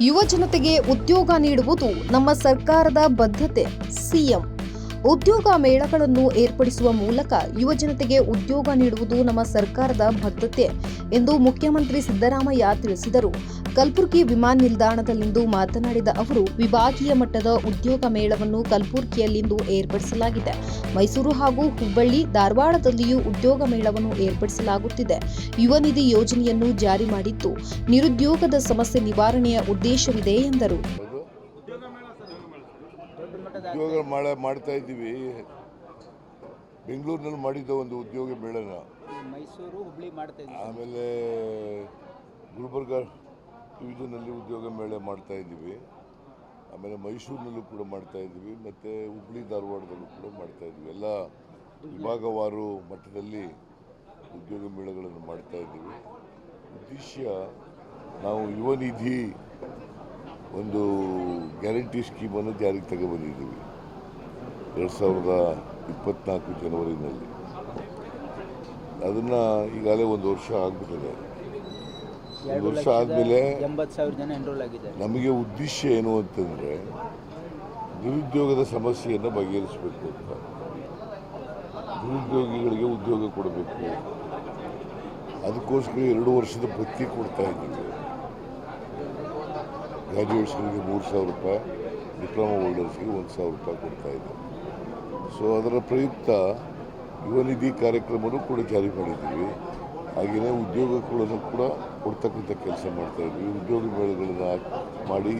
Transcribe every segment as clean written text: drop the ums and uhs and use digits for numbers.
ಯುವ ಜನತೆಗೆ ಉದ್ಯೋಗ ನೀಡುವುದು ನಮ್ಮ ಸರ್ಕಾರದ ಬದ್ಧತೆ. ಸಿಎಂ ಉದ್ಯೋಗ ಮೇಳಗಳನ್ನು ಏರ್ಪಡಿಸುವ ಮೂಲಕ ಯುವ ಜನತೆಗೆ ಉದ್ಯೋಗ ನೀಡುವುದು ನಮ್ಮ ಸರ್ಕಾರದ ಬದ್ಧತೆ ಎಂದು ಮುಖ್ಯಮಂತ್ರಿ ಸಿದ್ದರಾಮಯ್ಯ ತಿಳಿಸಿದರು. ಕಲಬುರಗಿ ವಿಮಾನ ನಿಲ್ದಾಣದಲ್ಲಿಂದು ಮಾತನಾಡಿದ ಅವರು, ವಿಭಾಗೀಯ ಮಟ್ಟದ ಉದ್ಯೋಗ ಮೇಳವನ್ನು ಕಲಬುರಗಿಯಲ್ಲಿಂದು ಏರ್ಪಡಿಸಲಾಗಿದೆ. ಮೈಸೂರು ಹಾಗೂ ಹುಬ್ಬಳ್ಳಿ, ಧಾರವಾಡದಲ್ಲಿಯೂ ಉದ್ಯೋಗ ಮೇಳವನ್ನು ಏರ್ಪಡಿಸಲಾಗುತ್ತಿದೆ. ಯುವ ನಿಧಿ ಯೋಜನೆಯನ್ನು ಜಾರಿ ಮಾಡಿದ್ದು ನಿರುದ್ಯೋಗದ ಸಮಸ್ಯೆ ನಿವಾರಣೆಯ ಉದ್ದೇಶವಿದೆ ಎಂದರು. ಉದ್ಯೋಗ ಮೇಳ ಮಾಡ್ತಾ ಇದ್ದೀವಿ. ಬೆಂಗಳೂರಿನಲ್ಲಿ ಮಾಡಿದ್ದ ಒಂದು ಉದ್ಯೋಗ ಮೇಳನ ಮೈಸೂರು ಹುಬ್ಬಳ್ಳಿ ಮಾಡ್ತಾ ಇದ್ದೀವಿ. ಆಮೇಲೆ ಗುಲ್ಬರ್ಗ ಡಿವಿಷನಲ್ಲಿ ಉದ್ಯೋಗ ಮೇಳ ಮಾಡ್ತಾ ಇದ್ದೀವಿ. ಆಮೇಲೆ ಮೈಸೂರಿನಲ್ಲೂ ಕೂಡ ಮಾಡ್ತಾ ಇದ್ದೀವಿ. ಮತ್ತು ಹುಬ್ಬಳ್ಳಿ ಧಾರವಾಡದಲ್ಲೂ ಕೂಡ ಮಾಡ್ತಾ ಇದ್ದೀವಿ. ಎಲ್ಲ ವಿಭಾಗವಾರು ಮಟ್ಟದಲ್ಲಿ ಉದ್ಯೋಗ ಮೇಳಗಳನ್ನು ಮಾಡ್ತಾ ಇದ್ದೀವಿ. ಉದ್ದೇಶ ನಾವು ಯುವ ನಿಧಿ ಒಂದು ಗ್ಯಾರಂಟಿ ಸ್ಕೀಮನ್ನು ಜಾರಿಗೆ ತಗೊಬಂದಿದ್ದೀವಿ 2024 ಜನವರಿನಲ್ಲಿ. ಅದನ್ನು ಈಗಾಗಲೇ ಒಂದು ವರ್ಷ ಆಗಿಬಿಟ್ಟಿದೆ. ಒಂದು ವರ್ಷ ಆದಮೇಲೆ 80,000 ಜನ ಎನ್ರೋಲ್ ಆಗಿದ್ದಾರೆ. ನಮಗೆ ಉದ್ದೇಶ ಏನು ಅಂತಂದರೆ ನಿರುದ್ಯೋಗದ ಸಮಸ್ಯೆಯನ್ನು ಬಗೆಹರಿಸಬೇಕು ಅಂತ. ನಿರುದ್ಯೋಗಿಗಳಿಗೆ ಉದ್ಯೋಗ ಕೊಡಬೇಕು. ಅದಕ್ಕೋಸ್ಕರ 2 ವರ್ಷದ ಭತ್ಯೆ ಕೊಡ್ತಾ ಇದ್ದೀವಿ. ಗ್ರ್ಯಾಜುಯೇಟ್ಸ್ಗಳಿಗೆ 3,000 ರೂಪಾಯಿ, ಡಿಪ್ಲೊಮಾ ಹೋಲ್ಡರ್ಸ್ಗೆ 1,000 ರೂಪಾಯಿ ಕೊಡ್ತಾ ಇದ್ದೀವಿ. ಸೊ ಅದರ ಪ್ರಯುಕ್ತ ಯುವ ನಿಧಿ ಕಾರ್ಯಕ್ರಮನೂ ಕೂಡ ಜಾರಿ ಮಾಡಿದ್ದೀವಿ. ಹಾಗೆಯೇ ಉದ್ಯೋಗಗಳನ್ನು ಕೂಡ ಕೊಡ್ತಕ್ಕಂಥ ಕೆಲಸ ಮಾಡ್ತಾ ಇದ್ವಿ. ಉದ್ಯೋಗ ಮೇಳಗಳನ್ನು ಮಾಡಿ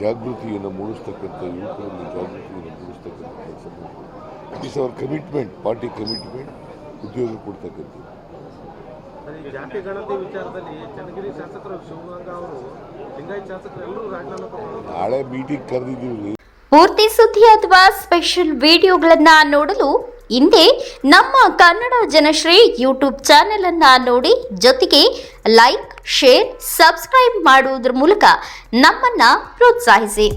ಜಾಗೃತಿಯನ್ನು ಮೂಡಿಸ್ತಕ್ಕಂಥ, ಯುವಕರಲ್ಲಿ ಜಾಗೃತಿಯನ್ನು ಮೂಡಿಸ್ತಕ್ಕಂಥ ಕೆಲಸ ಮಾಡ್ತೀವಿ. It is our commitment, party commitment, ಉದ್ಯೋಗ ಕೊಡ್ತಕ್ಕಂಥದ್ದು. ಜಾತಿ ಗಣತಿ ವಿಚಾರದಲ್ಲಿ ಚನ್ನಗಿರಿ ಶಾಸಕರು ಶಿವಗಂಗಾ ಅವರು, ಲಿಂಗಾಯತ್ ಶಾಸಕರು ಎಲ್ಲರೂ ರಾಜೀನಾಮೆ ನಾಳೆ ಮೀಟಿಂಗ್ ಕರೆದಿದ್ದೀವಿ. ಪೂರ್ತಿ ಸುದ್ದಿ ಅಥವಾ ಸ್ಪೆಷಲ್ ವಿಡಿಯೋಗಳನ್ನ ನೋಡಲು ಹಿಂದೆ ನಮ್ಮ ಕನ್ನಡ ಜನಶ್ರೀ ಯೂಟ್ಯೂಬ್ ಚಾನೆಲ್ ಅನ್ನ ನೋಡಿ, ಜೊತೆಗೆ ಲೈಕ್, ಶೇರ್, ಸಬ್ಸ್ಕ್ರೈಬ್ ಮಾಡುವುದರ ಮೂಲಕ ನಮ್ಮನ್ನ ಪ್ರೋತ್ಸಾಹಿಸಿ.